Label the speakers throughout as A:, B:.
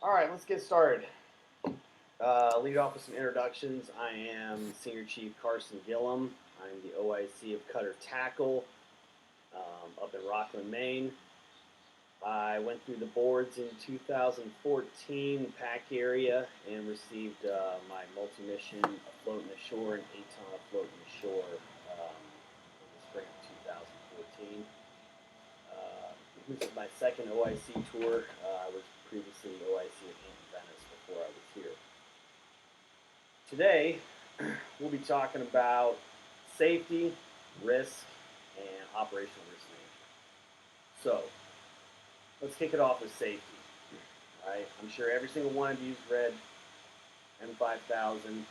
A: All right, let's get started. Lead off with some introductions. I am Senior Chief Carson Gillum. I'm the OIC of Cutter Tackle up in Rockland, Maine. I went through the boards in 2014, PAC area, and received my multi-mission afloat and ashore and ATON afloat and ashore in the spring of 2014. This is my second OIC tour. I was previously OIC at Hampton Venice before I was here. Today, we'll be talking about safety, risk, and operational risk management. So, let's kick it off with safety. All right, I'm sure every single one of you's read M5000, and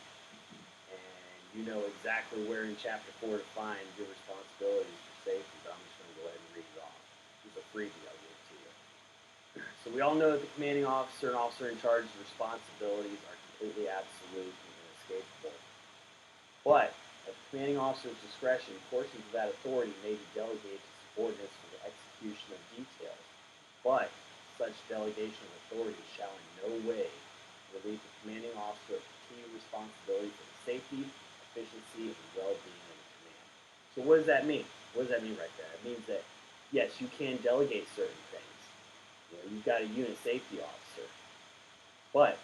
A: you know exactly where in Chapter 4 to find your responsibilities for safety, but I'm just going to go ahead and read it off. It's a freebie I'll give to you. So we all know that the commanding officer and officer in charge's responsibilities are completely absolute and inescapable. But at the commanding officer's discretion, portions of that authority may be delegated to subordinates for the execution of details. But such delegation of authority shall in no way relieve the commanding officer of continued responsibility for the safety, efficiency, and well-being of the command. So what does that mean? What does that mean right there? It means that, yes, you can delegate certain things. You've got a unit safety officer, but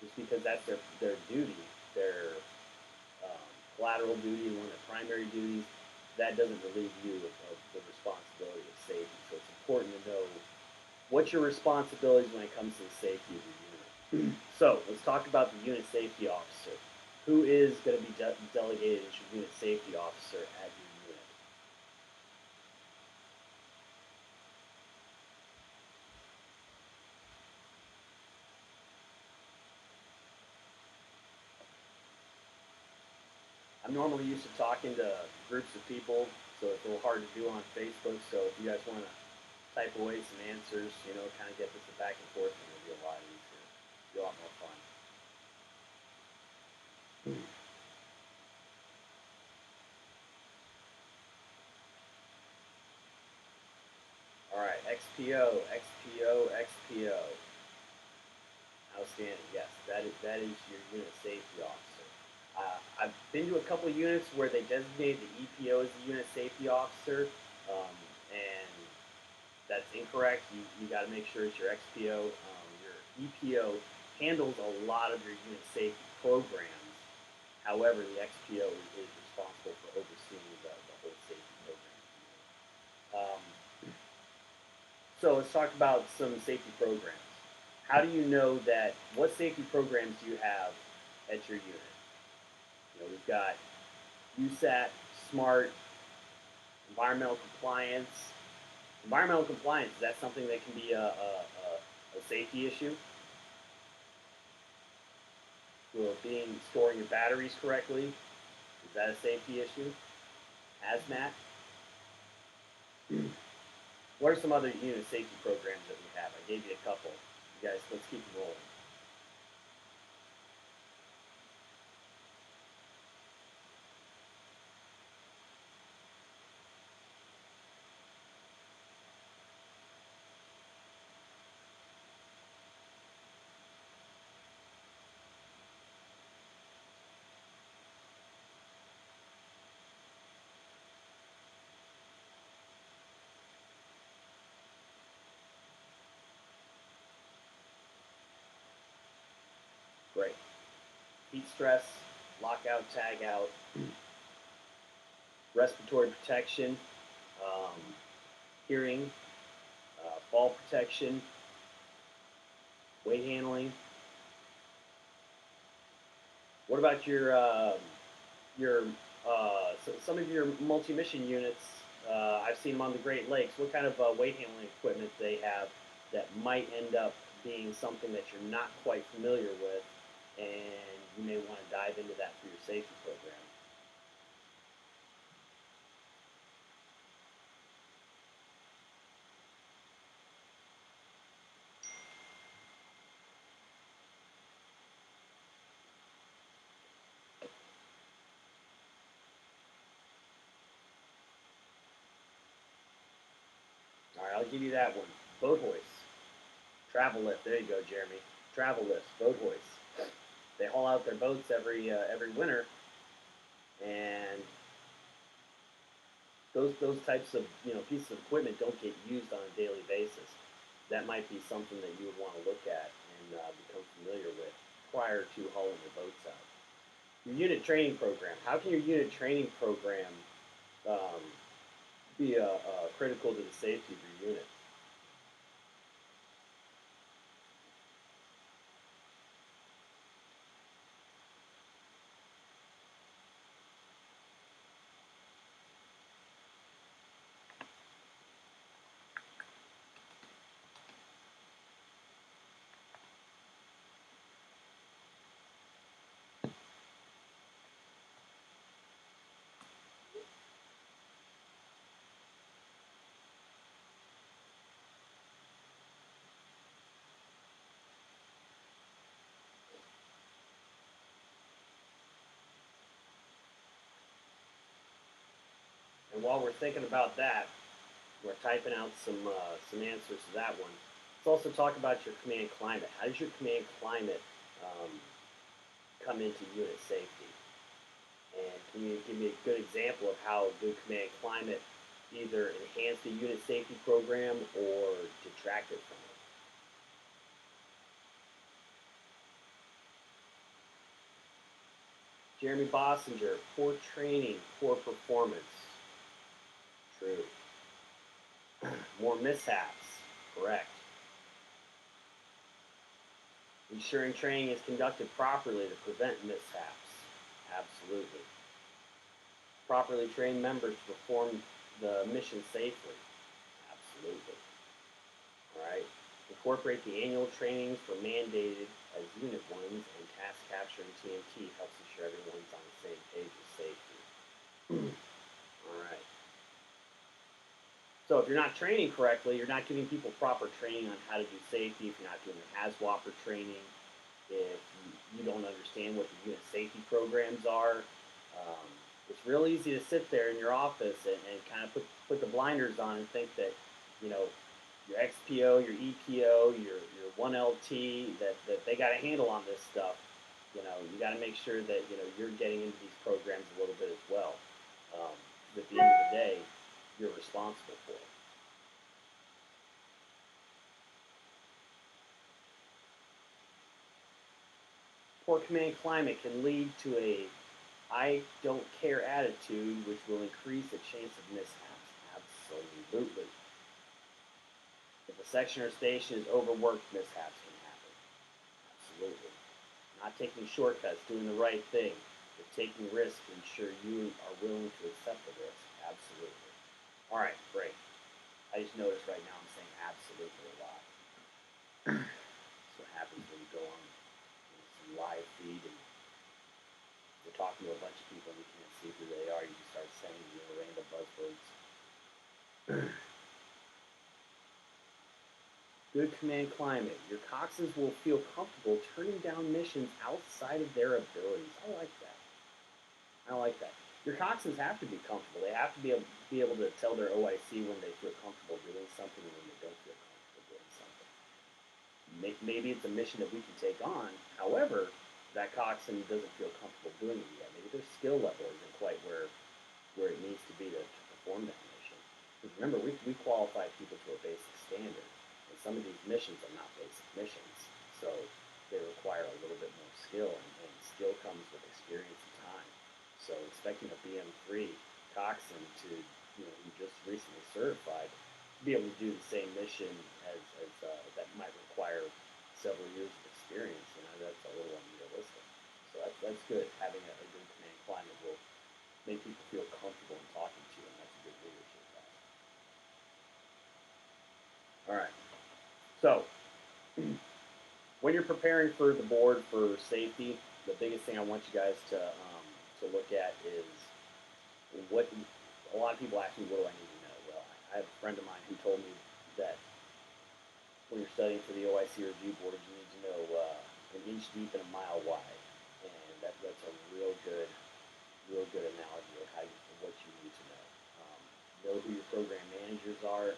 A: just because that's their duty, their collateral duty, and one of their primary duties, that doesn't relieve you of the responsibility of safety. So it's important to know what your responsibilities when it comes to the safety of your unit. So let's talk about the unit safety officer. Who is going to be delegated as your unit safety officer at your unit? I'm normally used to talking to groups of people, so it's a little hard to do on Facebook. So if you guys want to type away some answers, kind of get this back and forth, and it'll be a lot easier. It'll be a lot more fun. All right, XPO, XPO, XPO. Outstanding. Yes, that is your unit safety officer. I've been to a couple of units where they designate the EPO as the unit safety officer, and that's incorrect. You got to make sure it's your XPO. Your EPO handles a lot of your unit safety programs. However, the XPO is responsible for overseeing the whole safety program. So let's talk about some safety programs. How do you know that? What safety programs do you have at your unit? We've got USAT, SMART, environmental compliance. Environmental compliance, is that something that can be a safety issue? Storing your batteries correctly, is that a safety issue? Hazmat? What are some other unit safety programs that we have? I gave you a couple. You guys, let's keep them rolling. Great. Heat stress, lockout, tag out, respiratory protection, um, hearing, fall protection, weight handling. What about some of your multi-mission units? I've seen them on the Great Lakes. What kind of weight handling equipment they have that might end up being something that you're not quite familiar with, and you may want to dive into that for your safety program. All right, I'll give you that one. Boat hoists. Travel lift. There you go, Jeremy. Travel lifts, boat hoists. They haul out their boats every winter, and those types of pieces of equipment don't get used on a daily basis. That might be something that you would want to look at and become familiar with prior to hauling your boats out. Your unit training program. How can your unit training program um, be critical to the safety of your unit? And while we're thinking about that, we're typing out some answers to that one. Let's also talk about your command climate. How does your command climate um, come into unit safety? And can you give me a good example of how a good command climate either enhance the unit safety program or detract it from it? Jeremy Bossinger, poor training, poor performance. True. More mishaps. Correct. Ensuring training is conducted properly to prevent mishaps. Absolutely. Properly trained members to perform the mission safely. Absolutely. All right. Incorporate the annual trainings for mandated as Unit 1s and task capture and TMT helps ensure everyone's on the same page with safety. All right. So if you're not training correctly, you're not giving people proper training on how to do safety, if you're not doing the HAZWOPER training, if you don't understand what the unit safety programs are, it's real easy to sit there in your office and kind of put the blinders on and think that, you know, your XPO, your EPO, your 1LT, that they got a handle on this stuff. You know, you got to make sure that, you know, you're getting into these programs a little bit as well. At the end of the day, you're responsible for it. Poor command climate can lead to a I don't care attitude, which will increase the chance of mishaps. Absolutely. If a section or station is overworked, mishaps can happen. Absolutely. Not taking shortcuts, doing the right thing, but taking risks to ensure you are willing to accept the risk. Absolutely. All right, great. I just noticed right now I'm saying absolutely a lot. That's what happens when you go on some live feed and you're talking to a bunch of people and you can't see who they are. You just start saying random buzzwords. Good command climate. Your coxswains will feel comfortable turning down missions outside of their abilities. I like that. I like that. Your coxswains have to be comfortable. They have to be able to tell their OIC when they feel comfortable doing something and when they don't feel comfortable doing something. Maybe it's a mission that we can take on. However, that coxswain doesn't feel comfortable doing it yet. Maybe their skill level isn't quite where it needs to be to perform that mission. Because remember, we qualify people to a basic standard. And some of these missions are not basic missions. So they require a little bit more skill, and skill comes with experience and time. So expecting a BM3 coxswain to, who just recently certified, to be able to do the same mission as that might require several years of experience, that's a little unrealistic. So that's good. Having a good command climate will make people feel comfortable in talking to you, and that's a good leadership task. All right. So when you're preparing for the board for safety, the biggest thing I want you guys to look at is what a lot of people ask me, what do I need to know? Well, I have a friend of mine who told me that when you're studying for the OIC review board, you need to know an inch deep and a mile wide, and that's a real good analogy of what you need to know. Know who your program managers are.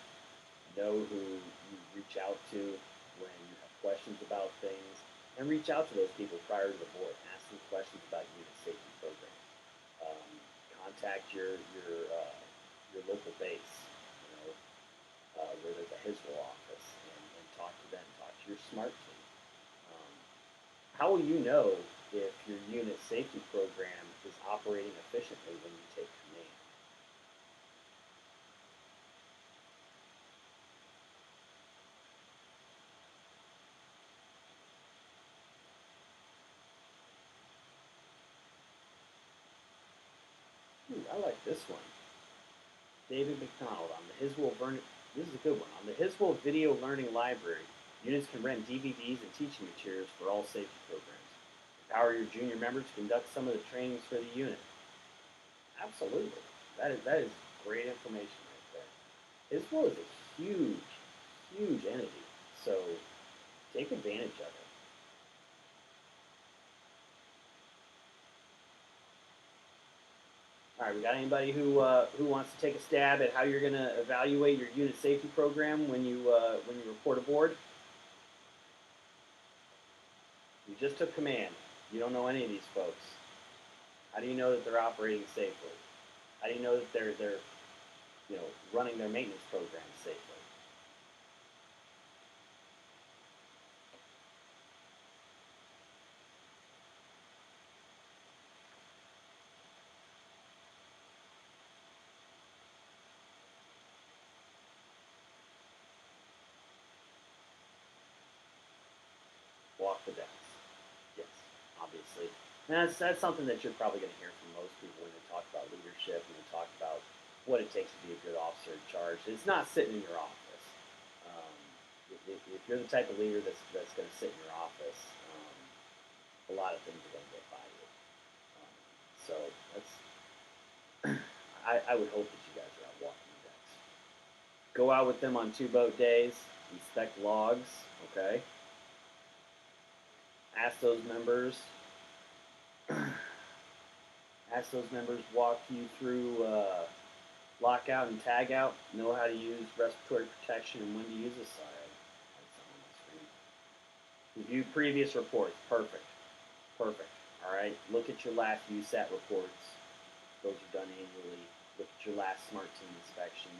A: Know who you reach out to. when you have questions about things, and reach out to those people prior to the board. Ask them questions about unit safety programs. Um, Contact your local base, where there's a HISWell office, and talk to them. Talk to your SMART team. Um, how will you know if your unit safety program is operating efficiently when you take command? Ooh, I like this one. David McDonald on the This is a good one. On the HISWell Video Learning Library, units can rent DVDs and teaching materials for all safety programs. Empower your junior members to conduct some of the trainings for the unit. Absolutely. That is great information right there. HISWell is a huge entity, so take advantage of it. All right, we got anybody who wants to take a stab at how you're going to evaluate your unit safety program when you report aboard? You just took command. You don't know any of these folks. How do you know that they're operating safely? How do you know that they're running their maintenance program safely? Walk the decks. Yes, obviously. And that's something that you're probably going to hear from most people when they talk about leadership and they talk about what it takes to be a good officer in charge. It's not sitting in your office. Um, if you're the type of leader that's going to sit in your office, a lot of things are going to get by you. So that's I would hope that you guys are out walking the decks. Go out with them on 2 boat days. Inspect logs. Okay. Ask those members walk you through lockout and tagout, know how to use respiratory protection and when to use this. Sorry, review previous reports. Perfect. All right. Look at your last USAT reports. Those are done annually. Look at your last SMART team inspection.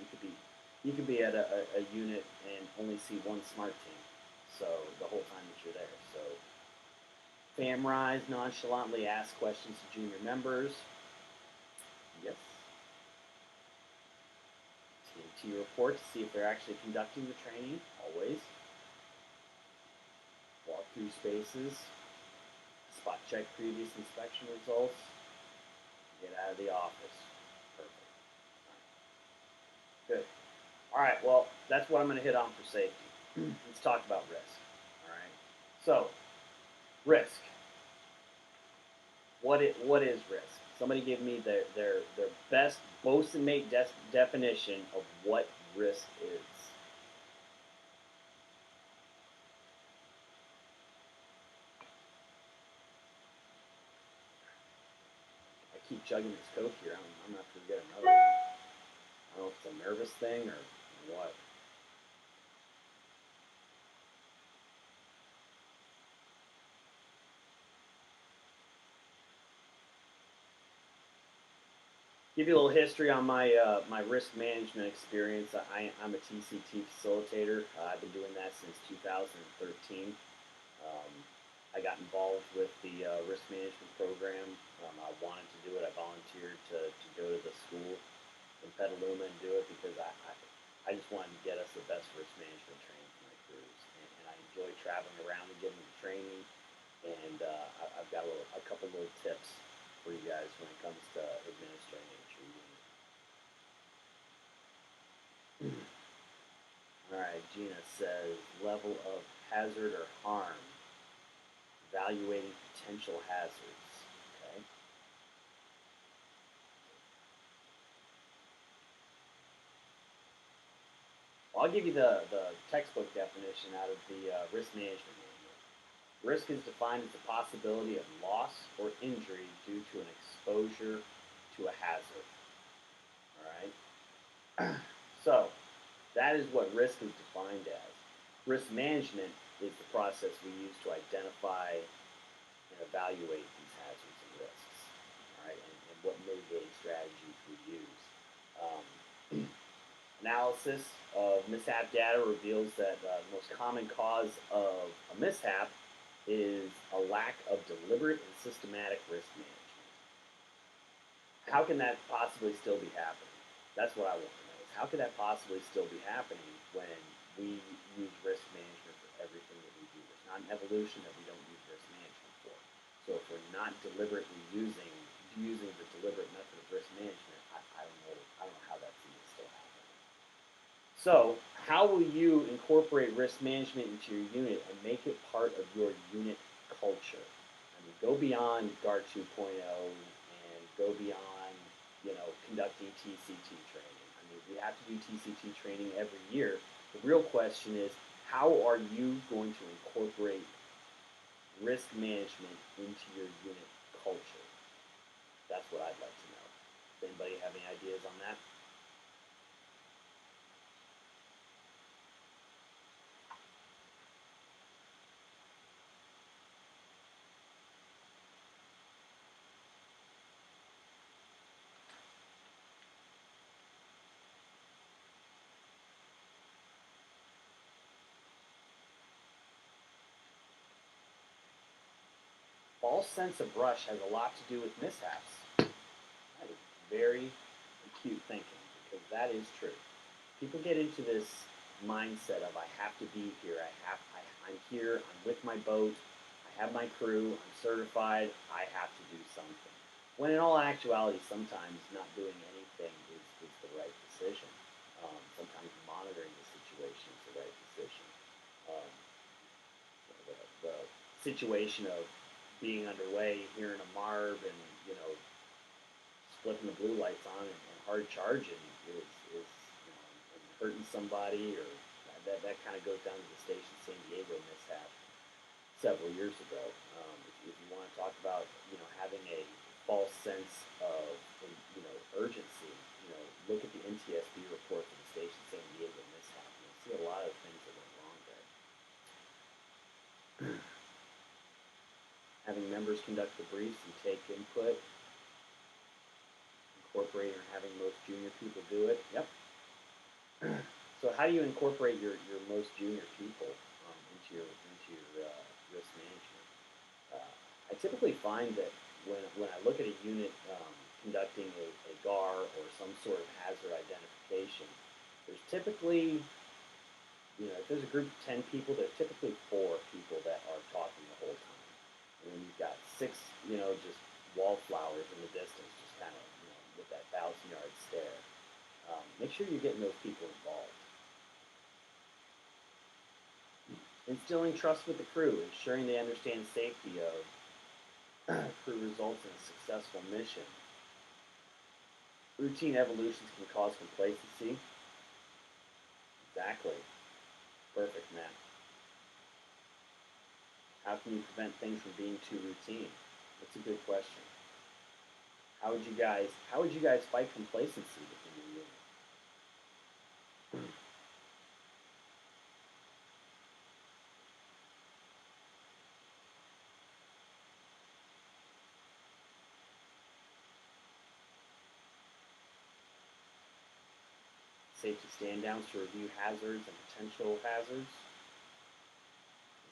A: You could be at a unit and only see one SMART team. So the whole time that you're there. So FAMRISE, nonchalantly ask questions to junior members. Yes. TMT report to see if they're actually conducting the training. Always. Walk through spaces. Spot check previous inspection results. Get out of the office. Perfect. Good. All right. Well, that's what I'm going to hit on for safety. Let's talk about risk. All right. So, risk. What is risk? Somebody give me their best boast and make definition of what risk is. I keep chugging this Coke here. I'm not going to get another one. I don't know if it's a nervous thing or what. Give you a little history on my risk management experience. I'm a TCT facilitator. I've been doing that since 2013. I got involved with the risk management program. I wanted to do it. I volunteered to go to the school in Petaluma and do it because I just wanted to get us the best risk management training for my crews. And I enjoy traveling around and getting the training. And I've got a couple little tips for you guys when it comes to administering entry unit. All right, Gina says level of hazard or harm, evaluating potential hazards. Okay. Well, I'll give you the textbook definition out of the risk management manual. Risk is defined as the possibility of loss or injury due to an exposure to a hazard. All right. So that is what risk is defined as. Risk management is the process we use to identify and evaluate these hazards and risks. All right, and what mitigating strategies we use. Um, Analysis of mishap data reveals that the most common cause of a mishap is a lack of deliberate and systematic risk management. How can that possibly still be happening? That's what I want to know is how can that possibly still be happening when we use risk management for everything that we do? There's not an evolution that we don't use risk management for. So if we're not deliberately using the deliberate method of risk management, I don't know how that's even still happening. So how will you incorporate risk management into your unit and make it part of your unit culture? I mean, go beyond GAR 2.0 and go beyond, conducting TCT training. I mean, we have to do TCT training every year. The real question is, how are you going to incorporate risk management into your unit culture? That's what I'd like to know. Does anybody have any ideas on that? False sense of rush has a lot to do with mishaps. That is very acute thinking because that is true. People get into this mindset of I have to be here. I'm here. I'm with my boat. I have my crew. I'm certified. I have to do something. When in all actuality, sometimes not doing anything is the right decision. Sometimes monitoring the situation is the right decision. Um, the situation of being underway, hearing a marv, and flipping the blue lights on and hard charging is and hurting somebody, or that kind of goes down to the Station San Diego mishap several years ago. If you want to talk about having a false sense of urgency, look at the NTSB report for the Station San Diego mishap. You'll see a lot of things that went wrong there. Having members conduct the briefs and take input, incorporating or having most junior people do it. Yep. So how do you incorporate your most junior people into your risk management? I typically find that when I look at a unit conducting a GAR or some sort of hazard identification, there's typically, if there's a group of 10 people, there's typically 4 people that are talking the whole time. And then you've got 6, just wallflowers in the distance, just kind of, with that 1,000-yard stare. Make sure you're getting those people involved. Instilling trust with the crew, ensuring they understand safety of crew results in a successful mission. Routine evolutions can cause complacency. Exactly. Perfect, Matt. How can you prevent things from being too routine? That's a good question. How would you guys fight complacency within your unit? Safety stand downs to review hazards and potential hazards.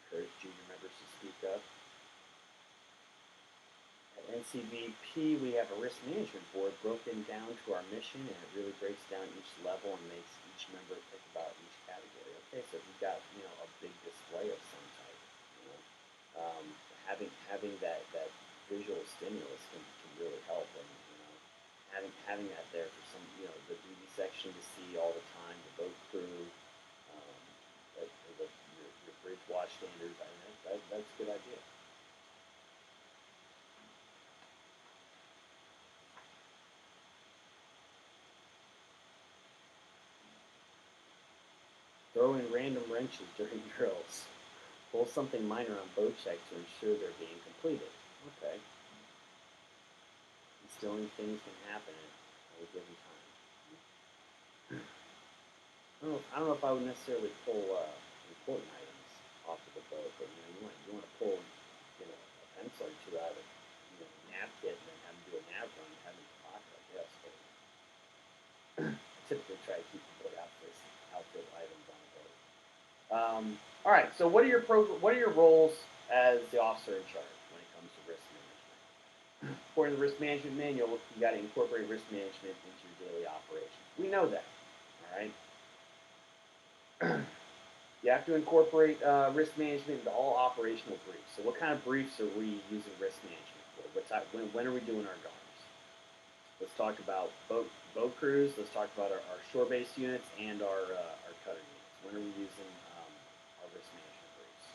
A: Encourage junior members to speak up. At NCVP, we have a risk management board broken down to our mission, and it really breaks down each level and makes each member think about each category. Okay, so if you've got a big display of some type, having that visual stimulus can really help, and having that there for some the duty section to see all the time, the boat crew, your bridge watch standards. I mean, that's a good idea. Throw in random wrenches during drills. Pull something minor on boat check to ensure they're being completed. Okay. Instilling things can happen at a given time. I don't know if I would necessarily pull important items off of the boat, but you want to pull a pencil or two out of nav kit and then have them do a nav run and have them in your pocket. Yes, but typically try to keep the boat outfit items on the boat. All right. So what are your roles as the officer in charge when it comes to risk management? According to the risk management manual, you got to incorporate risk management into your daily operations. We know that. All right. You have to incorporate risk management into all operational briefs. So what kind of briefs are we using risk management for? When are we doing our guards? Let's talk about boat crews. Let's talk about our shore-based units and our cutter units. When are we using our risk management briefs?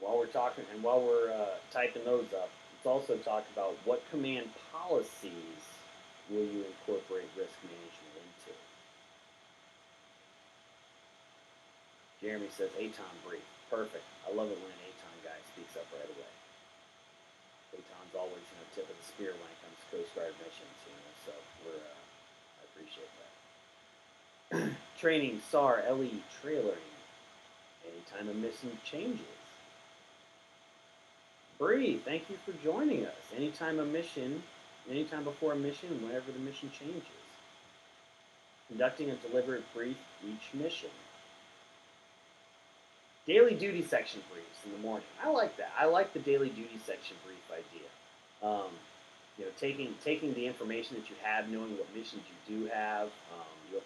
A: While we're typing those up, let's also talk about what command policies will you incorporate risk management into. Jeremy says ATON brief. Perfect. I love it when an ATON guy speaks up right away. ATON's always tip of the spear when it comes to Coast Guard missions, so I appreciate that. Training, SAR, LE, trailering. Anytime a mission changes. Bree, thank you for joining us. Anytime before a mission, whenever the mission changes. Conducting a deliberate brief each mission. Daily duty section briefs in the morning. I like that. I like the daily duty section brief idea. Taking the information that you have, knowing what missions you do have. You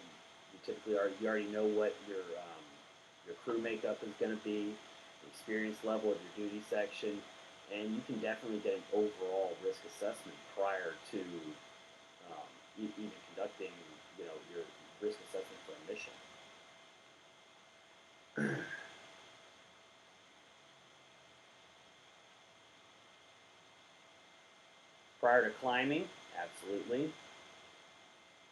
A: typically you already know what your crew makeup is going to be, the experience level of your duty section, and you can definitely get an overall risk assessment prior to even conducting your risk assessment for a mission. Prior to climbing, absolutely.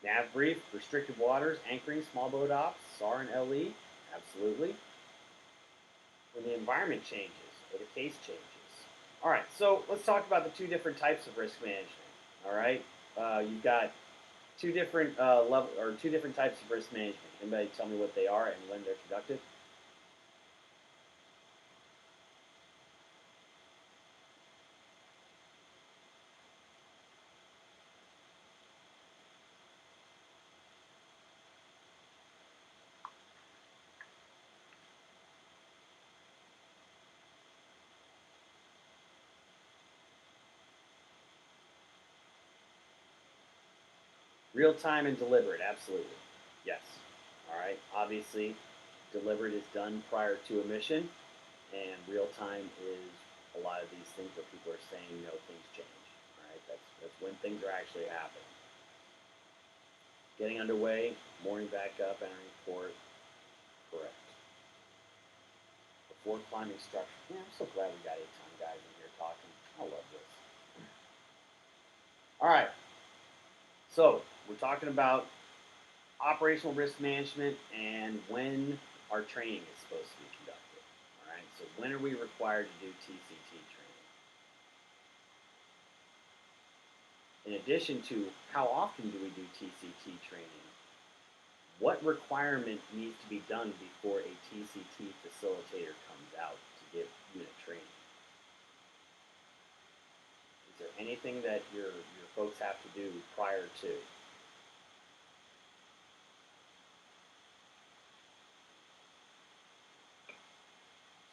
A: Nav brief, restricted waters, anchoring, small boat ops, SAR and LE, absolutely. When the environment changes or the case changes. All right, so let's talk about the two different types of risk management. All right, you've got two different two different types of risk management. Anybody tell me what they are and when they're conducted? Real time and deliberate, absolutely. Yes. All right. Obviously, deliberate is done prior to a mission, and real time is a lot of these things where people are saying, things change. All right. That's when things are actually happening. Getting underway, morning backup, entering port. Correct. Before climbing structure. Yeah, I'm so glad we got 8-ton guys in here talking. I love this. All right. So we're talking about operational risk management and when our training is supposed to be conducted. All right. So when are we required to do TCT training? In addition to how often do we do TCT training, what requirement needs to be done before a TCT facilitator comes out to give unit training? Is there anything that your folks have to do prior to?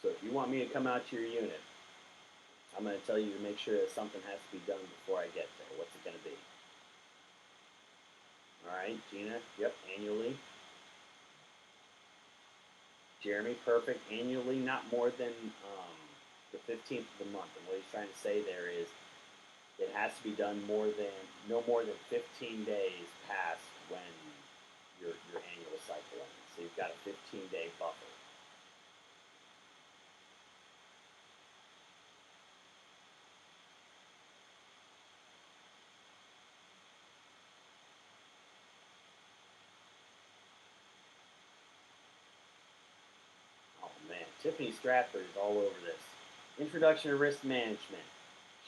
A: So if you want me to come out to your unit, I'm going to tell you to make sure that something has to be done before I get there. What's it going to be? All right, Gina, yep, annually. Jeremy, perfect. Annually, not more than the 15th of the month. And what he's trying to say there is it has to be done no more than 15 days past when your annual cycle ends. So you've got a 15-day buffer. Oh man, Tiffany Stratford is all over this. Introduction to Risk Management.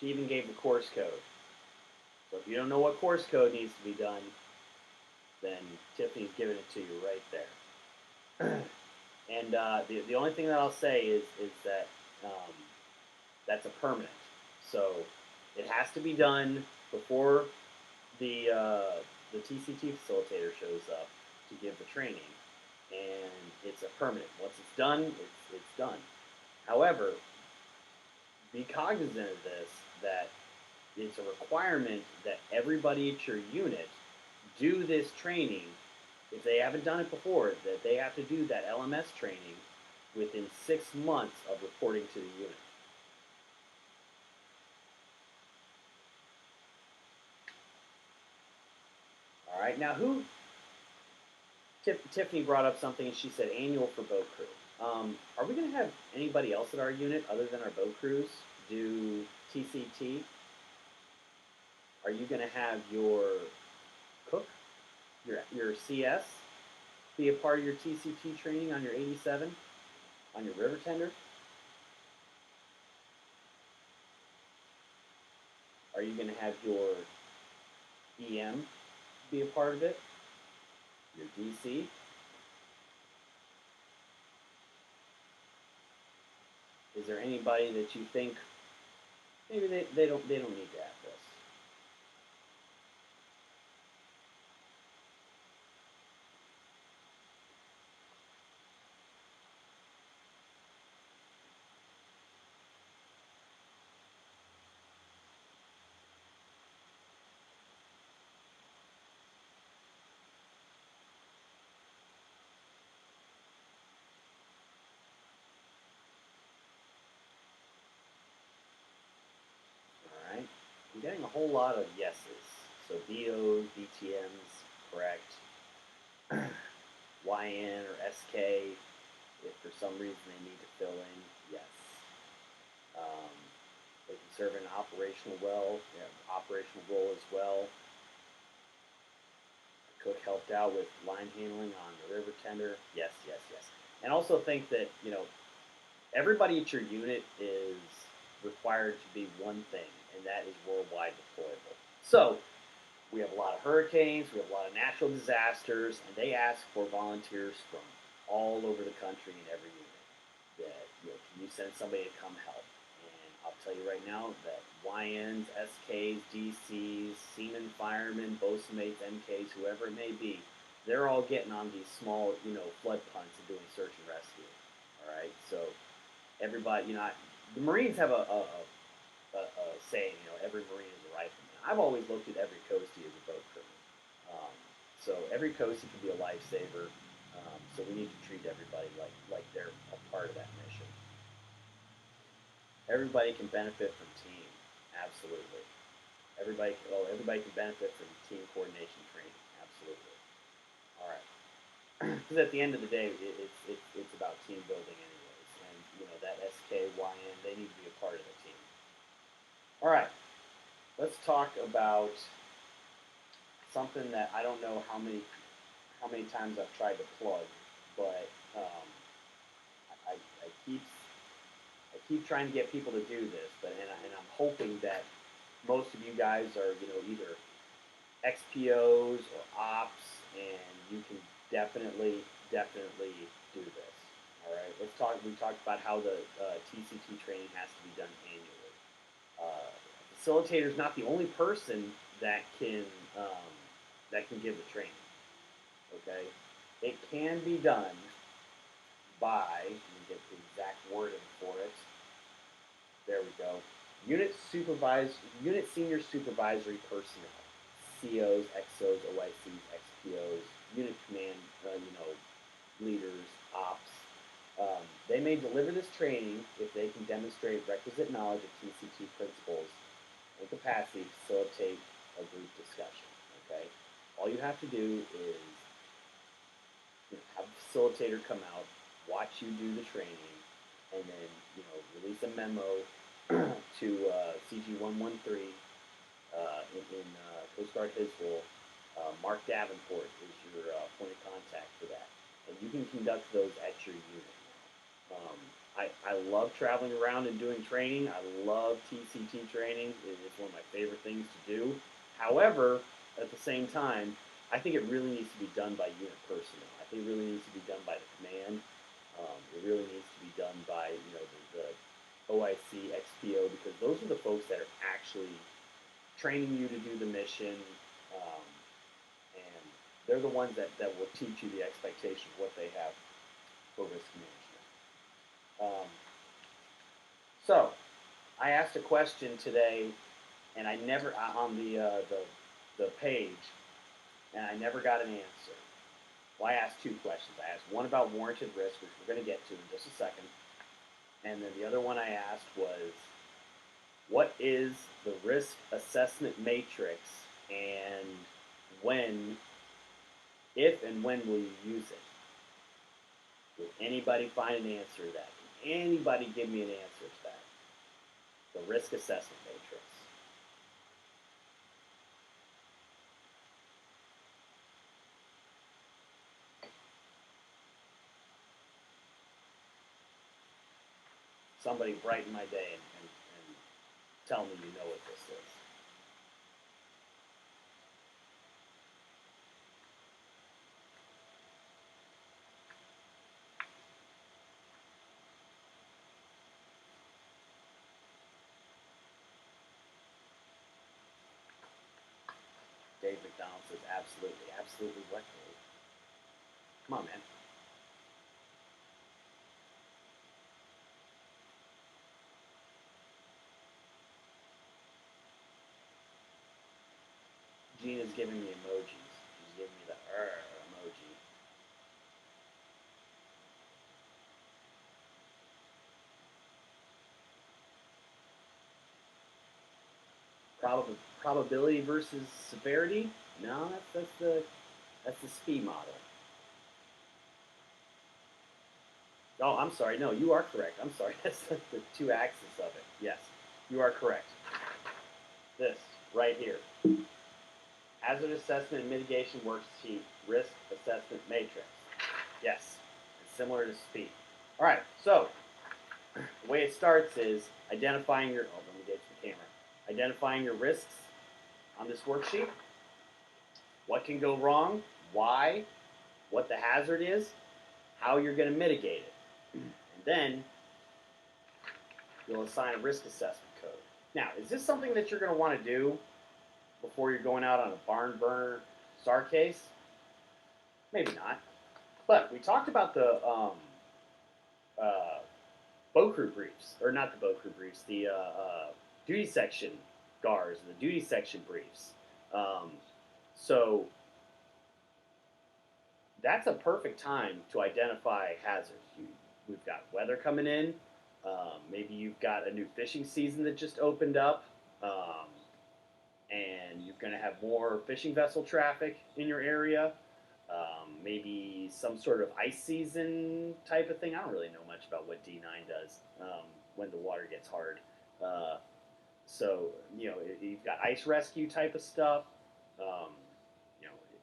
A: She even gave the course code. So if you don't know what course code needs to be done, then Tiffany's giving it to you right there. And the only thing that I'll say is that that's a permanent. So it has to be done before the TCT facilitator shows up to give the training, and it's a permanent. Once it's done, it's done. However, be cognizant of this, that it's a requirement that everybody at your unit do this training. If they haven't done it before, that they have to do that LMS training within 6 months of reporting to the unit. All right, now Tiffany brought up something, and she said annual for boat crew. Are we going to have anybody else at our unit other than our boat crews do TCT? Are you going to have your cook, your CS, be a part of your TCT training on your 87, on your river tender? Are you going to have your EM be a part of it? Your DC? Is there anybody that you think maybe they don't need to have this? All right. I'm getting a whole lot of yeses. So BOs, BTMs, correct. YN or SK, if for some reason they need to fill in, yes. Um, they can serve in an operational role as well. Cook helped out with line handling on the river tender. Yes, yes, yes. And also think that, everybody at your unit is required to be one thing, and that is worldwide deployable. So we have a lot of hurricanes, we have a lot of natural disasters, and they ask for volunteers from all over the country in every unit. That, can you send somebody to come help? And I'll tell you right now that YNs, SKs, DCs, seamen, firemen, boatsmates, MKs, whoever it may be, they're all getting on these small, flood punts and doing search and rescue. All right, so everybody, the Marines have a saying, every Marine is a rifleman. I've always looked at every coastie as a boat crew. So every coastie can be a lifesaver. So we need to treat everybody like they're a part of that mission. Everybody can benefit from team, absolutely. Everybody can benefit from team coordination training, absolutely. All right. Because at the end of the day, it's about team building anyways, and that SKYN, they need to be a part of the team. All right, let's talk about something that I don't know how many times I've tried to plug, but I keep trying to get people to do this, and I'm hoping that most of you guys are either XPOs or ops, and you can definitely do this. All right, we talked about how the TCT training has to be done annually. Facilitator is not the only person that can give the training. Okay, it can be done by, let me get the exact wording for it. There we go. Unit senior supervisory personnel, COs, XOs, OICs, XPOs, unit command, leaders, ops. They may deliver this training if they can demonstrate requisite knowledge of TCT principles and capacity to facilitate a group discussion. Okay, all you have to do is have a facilitator come out, watch you do the training, and then release a memo to CG 113 in Coast Guard Hiswell. Mark Davenport is your point of contact for that, and you can conduct those at your unit. I love traveling around and doing training. I love TCT training. It's one of my favorite things to do. However, at the same time, I think it really needs to be done by unit personnel. I think it really needs to be done by the command. It really needs to be done by the OIC, XPO, because those are the folks that are actually training you to do the mission, and they're the ones that will teach you the expectation of what they have for risk management. So, I asked a question today, and I never on the page, and I never got an answer. Well, I asked two questions. I asked one about warranted risk, which we're going to get to in just a second, and then the other one I asked was, what is the risk assessment matrix, and when, if and when will you use it? Will anybody find an answer to that? Can anybody give me an answer to that? The risk assessment matrix. Somebody brighten my day and tell me you know what this is. Dave McDonald says absolutely. Absolutely what, Dave? Come on, man. Gina's giving me emojis. She's giving me the emoji. Probability versus severity? No, that's the SPI model. Oh, I'm sorry. No, you are correct. I'm sorry. That's the two axes of it. Yes, you are correct. This right here. Hazard assessment and mitigation worksheet risk assessment matrix. Yes, it's similar to SPI. All right, so the way it starts is identifying your, oh, let me get to the camera. Identifying your risks on this worksheet. What can go wrong, why, what the hazard is, how you're going to mitigate it. And then you'll assign a risk assessment code. Now, is this something that you're going to want to do before you're going out on a barn burner SAR case? Maybe not. But we talked about the boat crew briefs, or not the boat crew briefs, the duty section GARs, the duty section briefs. So that's a perfect time to identify hazards. We've got weather coming in. Maybe you've got a new fishing season that just opened up, and you're going to have more fishing vessel traffic in your area. Maybe some sort of ice season type of thing. I don't really know much about what D9 does when the water gets hard. So, you've got ice rescue type of stuff.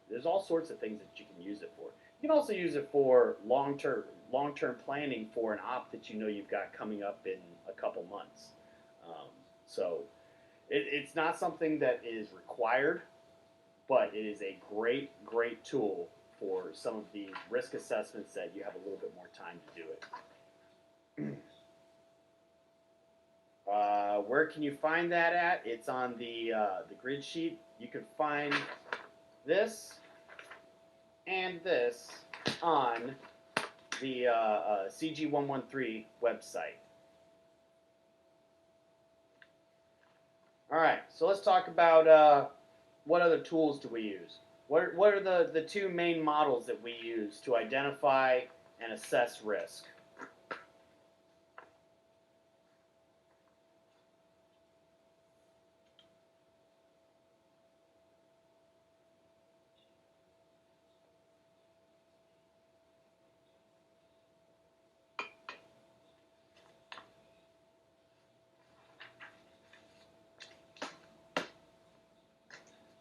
A: There's all sorts of things that you can use it for. You can also use it for long-term planning for an op that you've got coming up in a couple months. So it's not something that is required, but it is a great, great tool for some of the risk assessments that you have a little bit more time to do it. Where can you find that at? It's on the grid sheet. You can find this and this on the CG113 website. All right, so let's talk about what other tools do we use. What are the two main models that we use to identify and assess risk?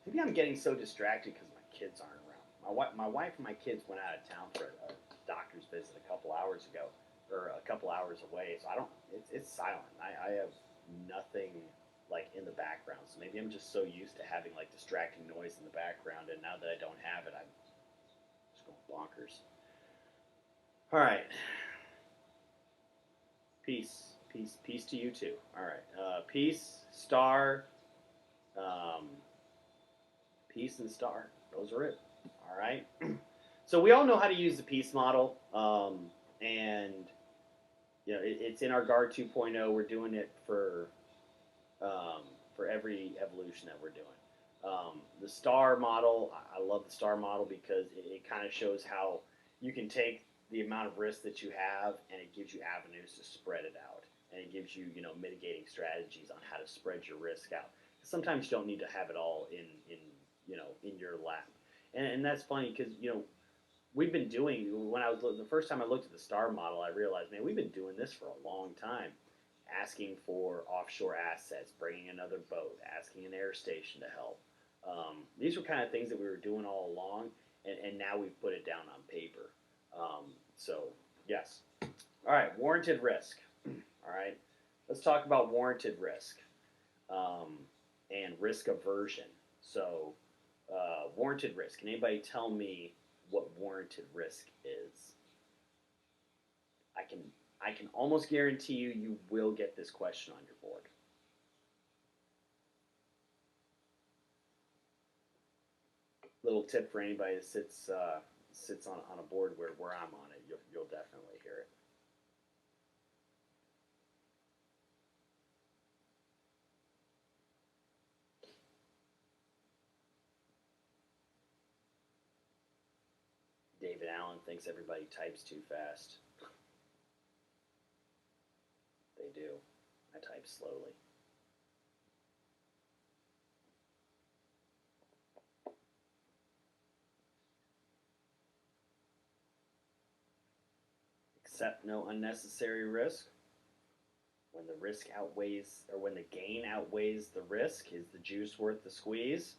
A: Maybe I'm getting so distracted because my kids aren't around. My wife and my kids went out of town for a doctor's visit a couple hours ago, or a couple hours away, so I don't. It's silent. I have nothing like in the background. So maybe I'm just so used to having like distracting noise in the background, and now that I don't have it, I'm just going bonkers. All right, peace to you too. All right, peace, star, um, peace and star. Those are it. All right. So we all know how to use the peace model, and it's in our Guard 2.0. We're doing it for every evolution that we're doing. The star model, I love the star model because it kind of shows how you can take the amount of risk that you have and it gives you avenues to spread it out. And it gives you, mitigating strategies on how to spread your risk out. Sometimes you don't need to have it all in your lap. And that's funny because, we've been doing, the first time I looked at the star model, I realized, man, we've been doing this for a long time. Asking for offshore assets, bringing another boat, asking an air station to help. These were kind of things that we were doing all along, and now we've put it down on paper. So, yes. All right, warranted risk. All right, let's talk about warranted risk and risk aversion. So, warranted risk. Can anybody tell me what warranted risk is? I can almost guarantee you will get this question on your board. Little tip for anybody that sits on a board where I'm on it, you'll definitely hear it. David Allen thinks everybody types too fast. They do. I type slowly. Accept no unnecessary risk. When the risk outweighs, or when the gain outweighs the risk, is the juice worth the squeeze?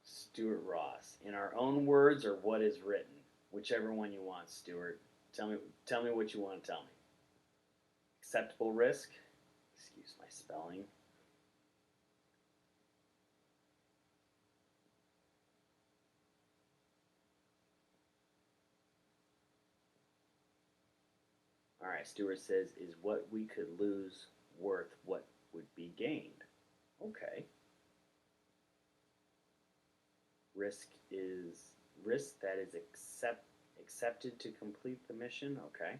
A: Stuart Ross. In our own words or what is written? Whichever one you want, Stuart. Tell me what you want to tell me. Acceptable risk. Excuse my spelling. All right, Stuart says, is what we could lose worth what would be gained? Okay. Risk that is accepted to complete the mission. Okay.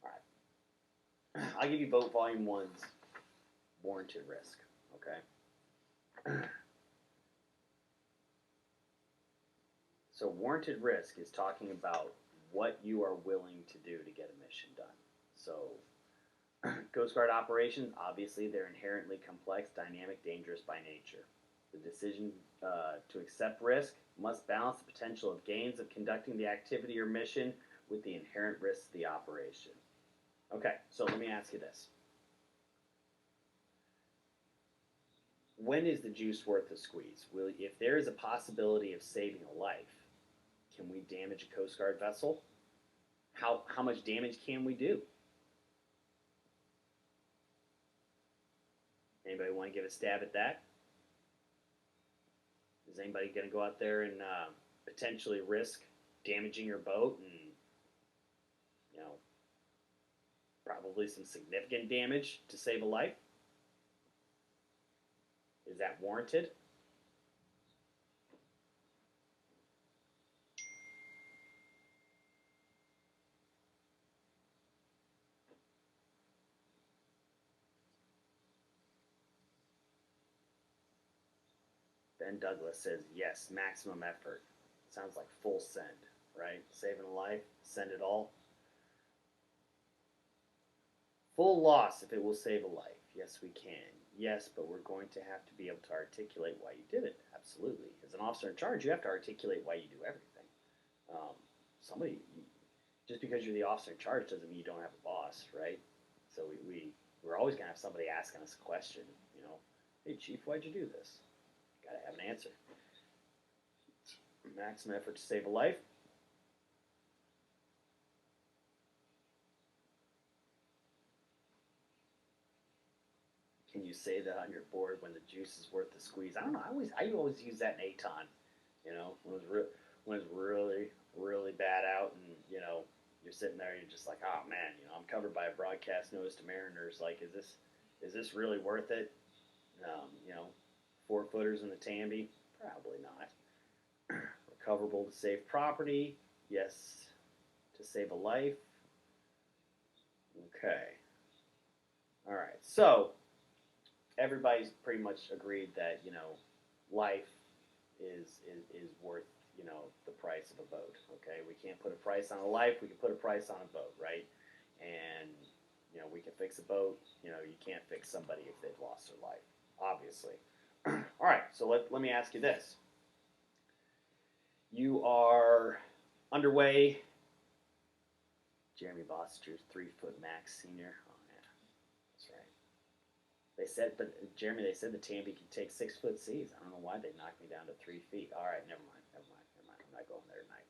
A: All right. I'll give you vote volume one's warranted risk. Okay. So warranted risk is talking about what you are willing to do to get a mission done. So Coast Guard operations, obviously, they're inherently complex, dynamic, dangerous by nature. The decision to accept risk must balance the potential of gains of conducting the activity or mission with the inherent risks of the operation. Okay, so let me ask you this. When is the juice worth the squeeze? If there is a possibility of saving a life, can we damage a Coast Guard vessel? How much damage can we do? Anybody want to give a stab at that? Is anybody going to go out there and potentially risk damaging your boat and, probably some significant damage to save a life? Is that warranted? Ben Douglas says, yes, maximum effort. Sounds like full send, right? Saving a life, send it all. Full loss if it will save a life. Yes, we can. Yes, but we're going to have to be able to articulate why you did it. Absolutely. As an officer in charge, you have to articulate why you do everything. Just because you're the officer in charge doesn't mean you don't have a boss, right? So we're always going to have somebody asking us a question, hey, Chief, why'd you do this? Got to have an answer. Maximum effort to save a life. say that on your board when the juice is worth the squeeze. I don't know. I always use that in Aton. You know, when it's really really bad out, and you're sitting there, you're just like, oh man, I'm covered by a broadcast notice to Mariners. Like, is this really worth it? 4-footers in the Tambi, probably not. Recoverable to save property, yes, to save a life. Okay. All right. So everybody's pretty much agreed that life is worth the price of a boat. Okay, we can't put a price on a life. We can put a price on a boat, right? And we can fix a boat. You can't fix somebody if they've lost their life, obviously. All right. So let me ask you this: you are underway. Jeremy Bossiger's 3-foot max senior. Oh yeah, that's right. They said, but Jeremy, they said the Tambi can take 6-foot seas. I don't know why they knocked me down to 3 feet. All right, never mind. I'm not going there tonight.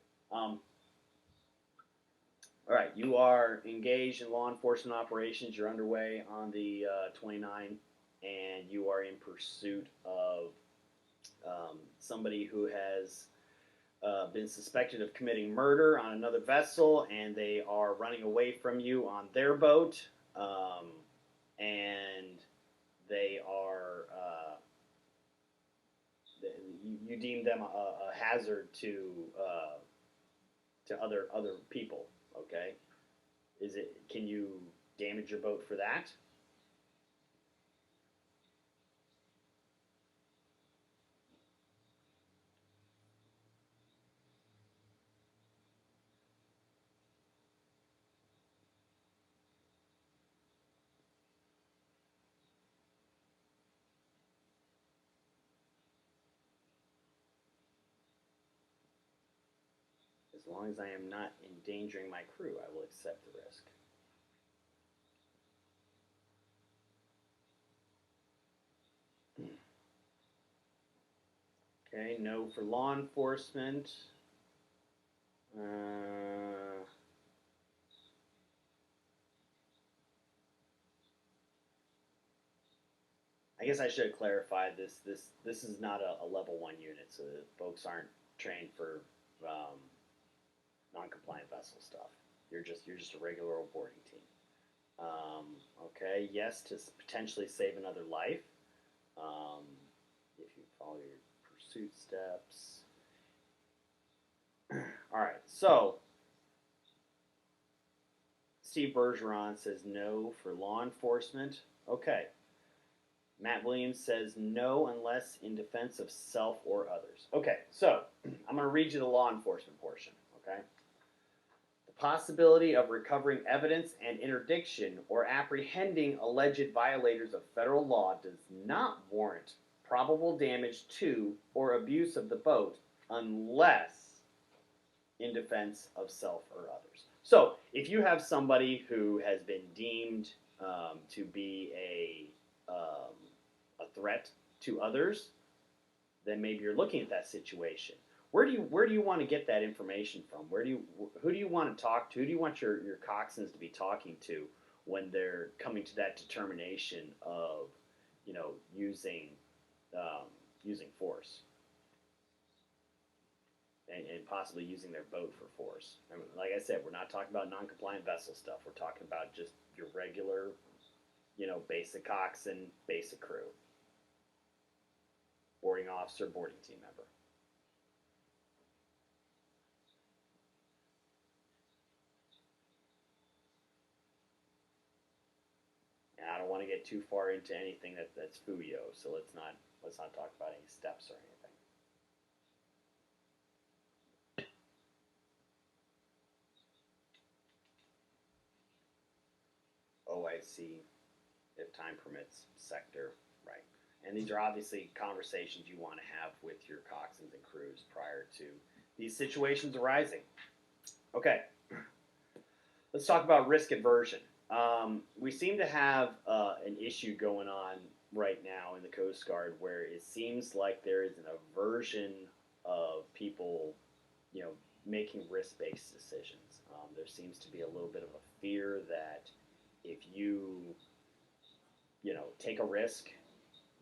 A: All right, you are engaged in law enforcement operations. You're underway on the 29, and you are in pursuit of somebody who has been suspected of committing murder on another vessel, and they are running away from you on their boat, and they are you deem them a hazard to other people. Okay, can you damage your boat for that? As long as I am not endangering my crew, I will accept the risk. Okay, no for law enforcement. I guess I should have clarified this. This is not a level 1 unit, so the folks aren't trained for non-compliant vessel stuff. You're just a regular old boarding team. Okay, yes, to potentially save another life. If you follow your pursuit steps. All right, so Steve Bergeron says no for law enforcement. Okay. Matt Williams says no unless in defense of self or others. Okay, so I'm going to read you the law enforcement portion. Okay. The possibility of recovering evidence and interdiction or apprehending alleged violators of federal law does not warrant probable damage to or abuse of the boat unless in defense of self or others. So if you have somebody who has been deemed to be a threat to others, then maybe you're looking at that situation. Where do you want to get that information from? Who do you want to talk to? Who do you want your coxswains to be talking to when they're coming to that determination of using force and possibly using their boat for force? I mean, like I said, we're not talking about non-compliant vessel stuff. We're talking about just your regular basic coxswain, basic crew, boarding officer, boarding team member. And I don't want to get too far into anything that's fuyo, so let's not talk about any steps or anything. OIC, if time permits, sector, right. And these are obviously conversations you want to have with your coxswains and crews prior to these situations arising. Okay, let's talk about risk aversion. We seem to have an issue going on right now in the Coast Guard where it seems like there is an aversion of people, making risk-based decisions. There seems to be a little bit of a fear that if you take a risk,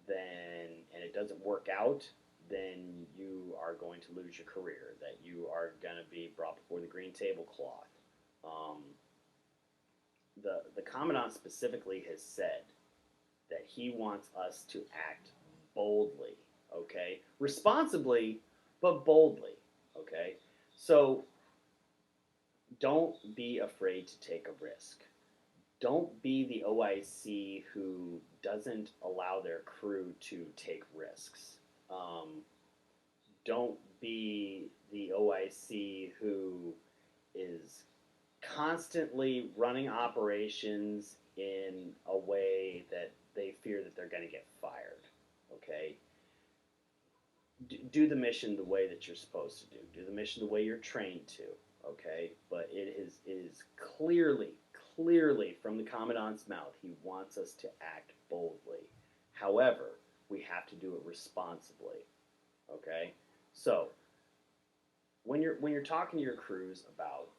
A: then and it doesn't work out, then you are going to lose your career. That you are going to be brought before the green tablecloth. Um, the commandant specifically has said that he wants us to act boldly, okay, responsibly, but boldly, okay. So don't be afraid to take a risk. Don't be the OIC who doesn't allow their crew to take risks. Don't be the OIC who is constantly running operations in a way that they fear that they're going to get fired. Okay? Do the mission the way that you're supposed to do. Do the mission the way you're trained to. Okay? But it is clearly from the commandant's mouth, he wants us to act boldly. However, we have to do it responsibly. Okay? So when you're talking to your crews about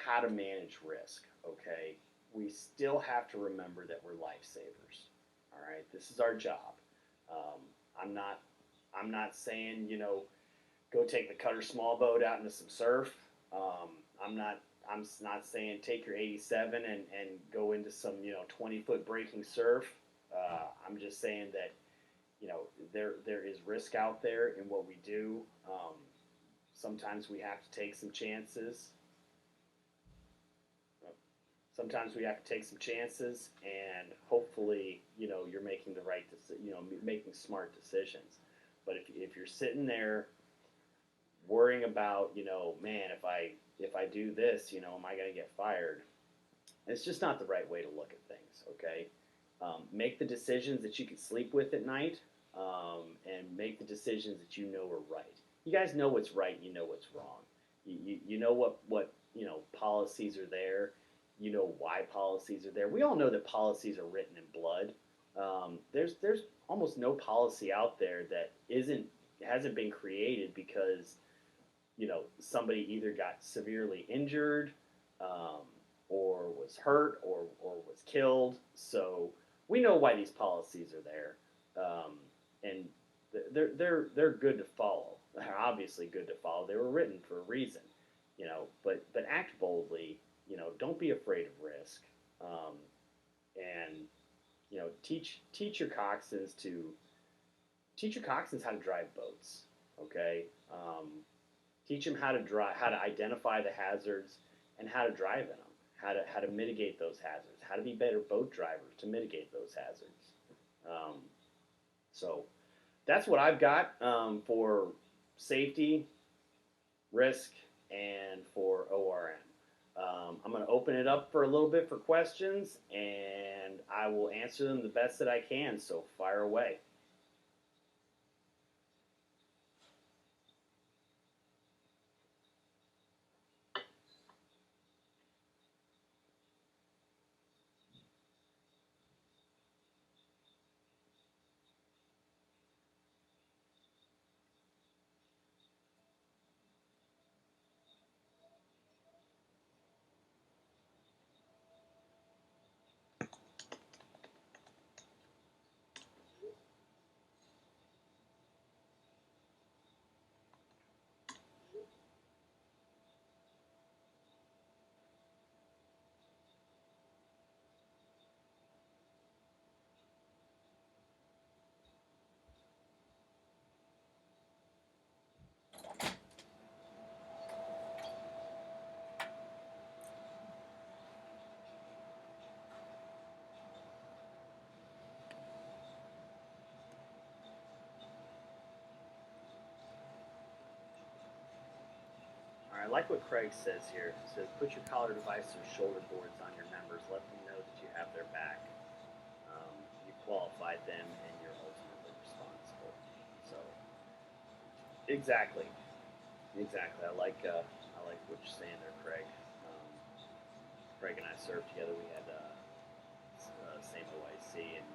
A: how to manage risk, okay, we still have to remember that we're lifesavers. All right, this is our job. Um, I'm not saying go take the cutter small boat out into some surf. I'm not saying take your 87 and go into some 20-foot breaking surf. I'm just saying that there is risk out there in what we do. Sometimes we have to take some chances. Sometimes we have to take some chances, and hopefully, you're making the right, making smart decisions. But if you're sitting there worrying about, man, if I do this, am I going to get fired? It's just not the right way to look at things. Okay, make the decisions that you can sleep with at night, and make the decisions that you know are right. You guys know what's right. You know what's wrong. You know what policies are there. You know why policies are there. We all know that policies are written in blood. There's almost no policy out there that hasn't been created because somebody either got severely injured, um, or was hurt, or was killed. So we know why these policies are there, and they're good to follow. They're obviously good to follow. They were written for a reason, but act boldly. Don't be afraid of risk, and teach your coxswains how to drive boats. Okay, teach them how to identify the hazards and how to drive in them. How to mitigate those hazards. How to be better boat drivers to mitigate those hazards. Um, so that's what I've got for safety, risk, and for ORM. I'm going to open it up for a little bit for questions, and I will answer them the best that I can. So fire away. All right, I like what Craig says here. He says, put your collar device or shoulder boards on your members. Let them know that you have their back. You qualified them, and you're ultimately responsible. So, exactly, exactly. I like what you're saying there, Craig. Craig and I served together. We had same OIC, and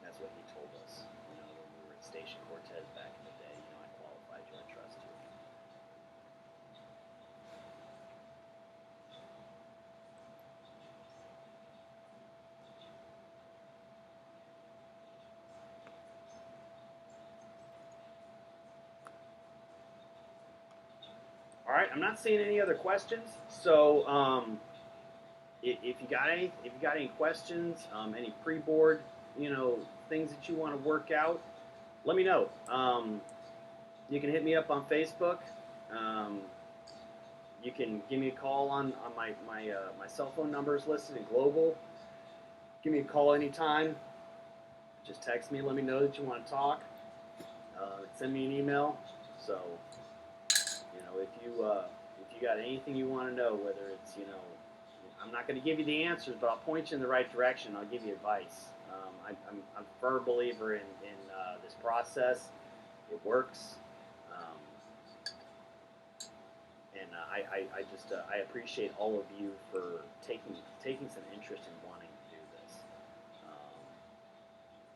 A: that's what he told us. When we were at Station Cortez back in the day, I qualified you, I trust you. right, I'm not seeing any other questions. So if you got any questions, any pre-board, things that you want to work out, let me know. You can hit me up on Facebook. Um, you can give me a call on my cell phone number is listed in Global. Give me a call anytime. Just text me. Let me know that you want to talk. Send me an email. So, if you got anything you want to know, whether it's I'm not going to give you the answers, but I'll point you in the right direction. I'll give you advice. I'm a firm believer in this process. It works, and I appreciate all of you for taking some interest in wanting to do this.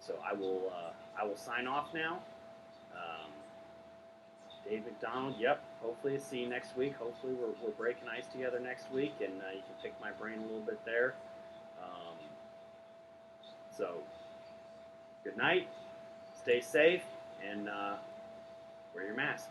A: So I will sign off now. Um, Dave McDonald. Yep. Hopefully, see you next week. Hopefully, we're breaking ice together next week, and you can pick my brain a little bit there. Um, so, good night. Stay safe, and wear your mask.